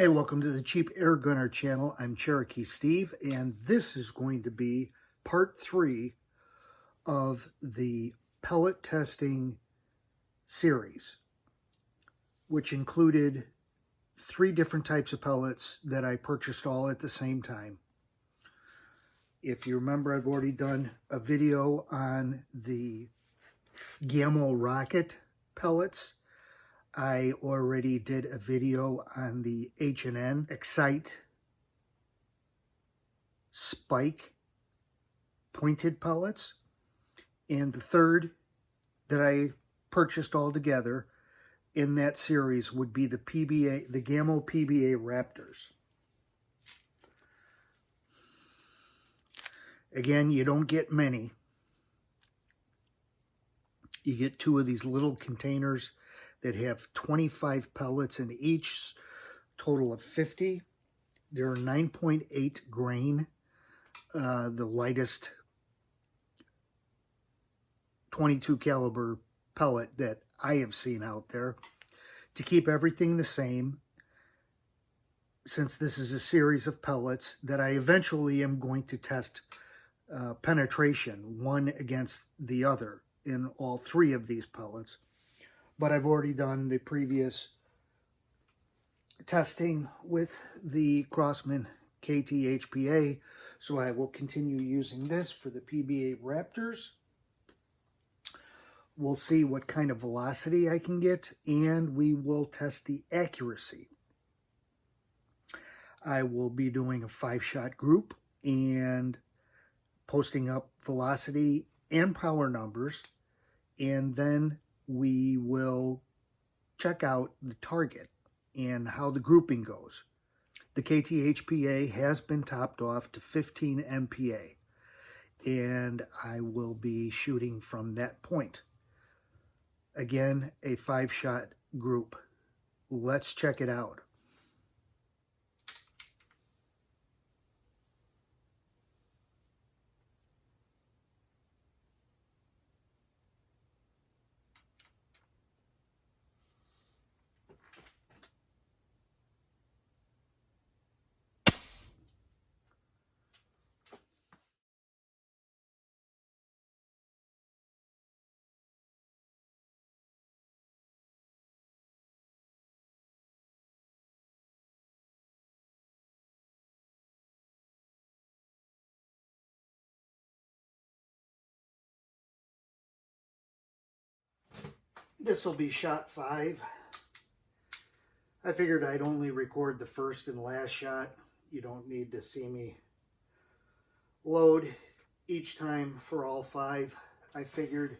Hey, welcome to the Cheap Air Gunner channel. I'm Cherokee Steve, and this is going to be part 3 of the pellet testing series, which included 3 different types of pellets that I purchased all at the same time. If you remember, I've already done a video on the Gammo Rocket pellets. I already did a video on the H&N Excite Spike pointed pellets. And the third that I purchased all together in that series would be the Gammo PBA Raptors. Again, you don't get many. You get 2 of these little containers that have 25 pellets in each, total of 50. They're 9.8 grain, the lightest 22 caliber pellet that I have seen out there. To keep everything the same, since this is a series of pellets that I eventually am going to test penetration, one against the other in all 3 of these pellets. But I've already done the previous testing with the Crosman KT-HPA, so I will continue using this for the PBA Raptors. We'll see what kind of velocity I can get, and we will test the accuracy. I will be doing a 5-shot group and posting up velocity and power numbers, and then we will check out the target and how the grouping goes. The KT-HPA has been topped off to 15 MPa, and I will be shooting from that point. Again, a 5-shot group. Let's check it out. This will be shot 5. I figured I'd only record the first and last shot. You don't need to see me load each time for all 5. I figured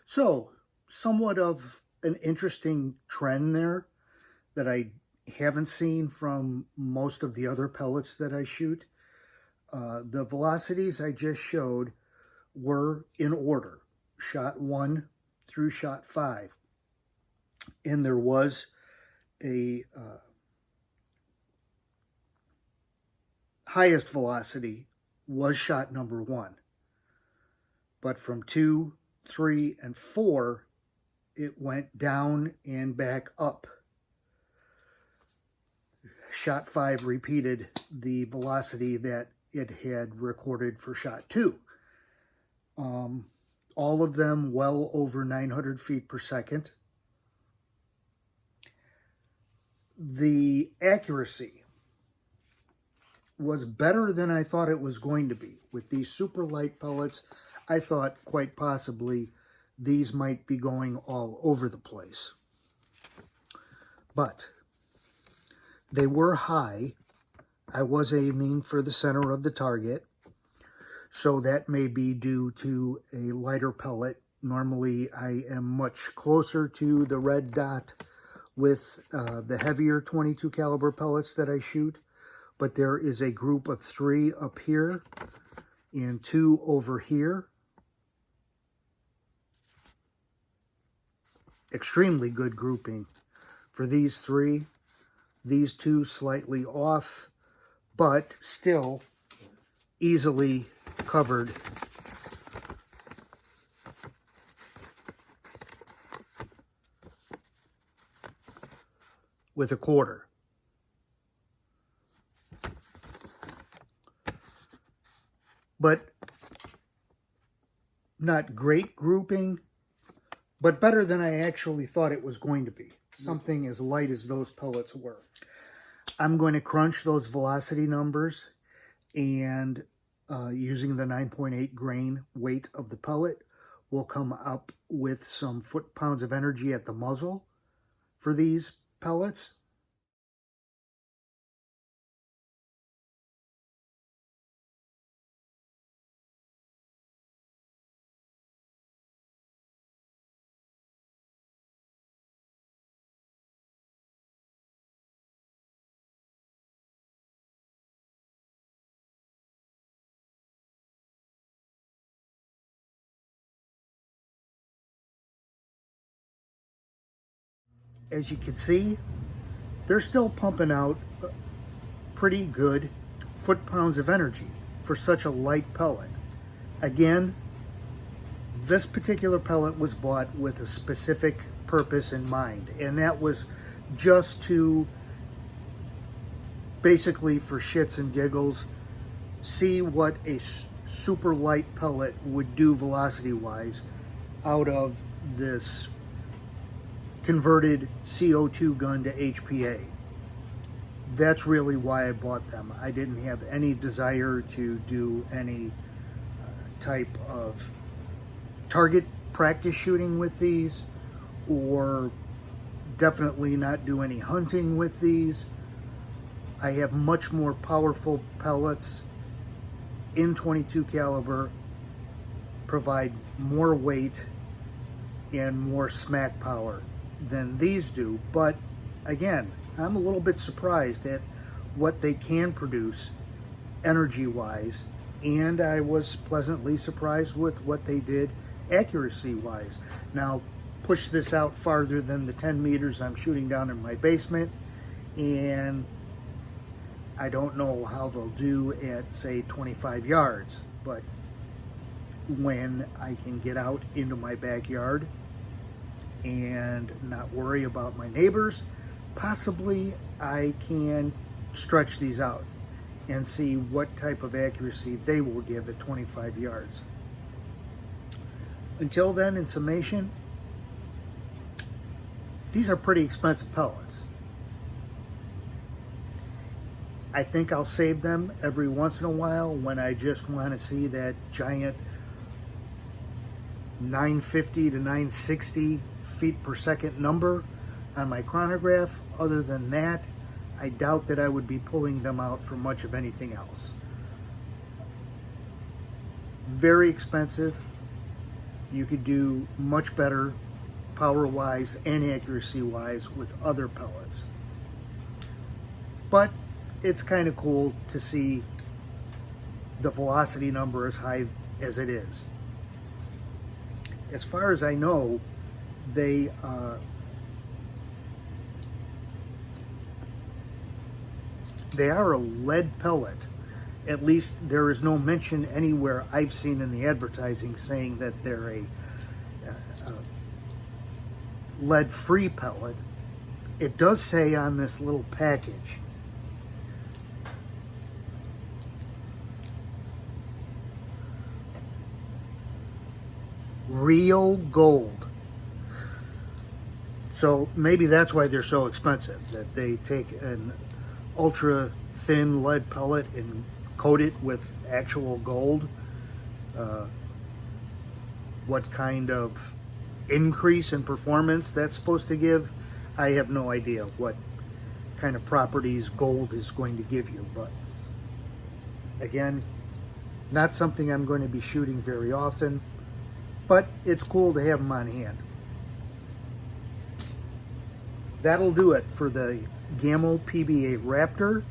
so somewhat of an interesting trend there that I haven't seen from most of the other pellets that I shoot. The velocities I just showed were in order, shot 1 through shot 5. And there was a highest velocity was shot number 1. But from 2, 3, and 4, it went down and back up. Shot 5 repeated the velocity that it had recorded for shot 2. All of them well over 900 feet per second. The accuracy was better than I thought it was going to be. With these super light pellets, I thought quite possibly these might be going all over the place. But they were high. I was aiming for the center of the target, so that may be due to a lighter pellet. Normally, I am much closer to the red dot with the heavier 22 caliber pellets that I shoot, but there is a group of 3 up here and 2 over here. Extremely good grouping for these 3. These 2 slightly off, but still easily covered with a quarter. But not great grouping, but better than I actually thought it was going to be. Something as light as those pellets were. I'm going to crunch those velocity numbers, and using the 9.8 grain weight of the pellet, we'll come up with some foot-pounds of energy at the muzzle for these pellets. As you can see, they're still pumping out pretty good foot-pounds of energy for such a light pellet. Again, this particular pellet was bought with a specific purpose in mind, and that was just to basically, for shits and giggles, see what a super light pellet would do velocity-wise out of this converted CO2 gun to HPA. That's really why I bought them. I didn't have any desire to do any type of target practice shooting with these, or definitely not do any hunting with these. I have much more powerful pellets in .22 caliber, provide more weight and more smack power than these do. But again, I'm a little bit surprised at what they can produce energy-wise, and I was pleasantly surprised with what they did accuracy-wise. Now, push this out farther than the 10 meters I'm shooting down in my basement, and I don't know how they'll do at, say, 25 yards, but when I can get out into my backyard and not worry about my neighbors, possibly I can stretch these out and see what type of accuracy they will give at 25 yards. Until then, in summation, these are pretty expensive pellets. I think I'll save them every once in a while when I just want to see that giant 950 to 960 feet per second number on my chronograph. Other than that, I doubt that I would be pulling them out for much of anything else. Very expensive. You could do much better power-wise and accuracy-wise with other pellets. But it's kind of cool to see the velocity number as high as it is. As far as I know, they are a lead pellet. At least there is no mention anywhere I've seen in the advertising saying that they're a lead-free pellet. It does say on this little package, real gold. So maybe that's why they're so expensive, that they take an ultra thin lead pellet and coat it with actual gold. What kind of increase in performance that's supposed to give, I have no idea what kind of properties gold is going to give you. But again, not something I'm going to be shooting very often, but it's cool to have them on hand. That'll do it for the Gamo PB8 Raptor.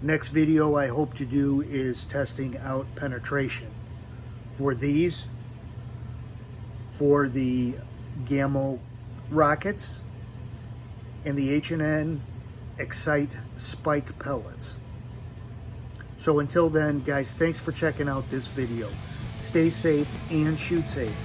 Next video I hope to do is testing out penetration for these, for the Gamo rockets, and the H&N Excite spike pellets. So until then, guys, thanks for checking out this video. Stay safe and shoot safe.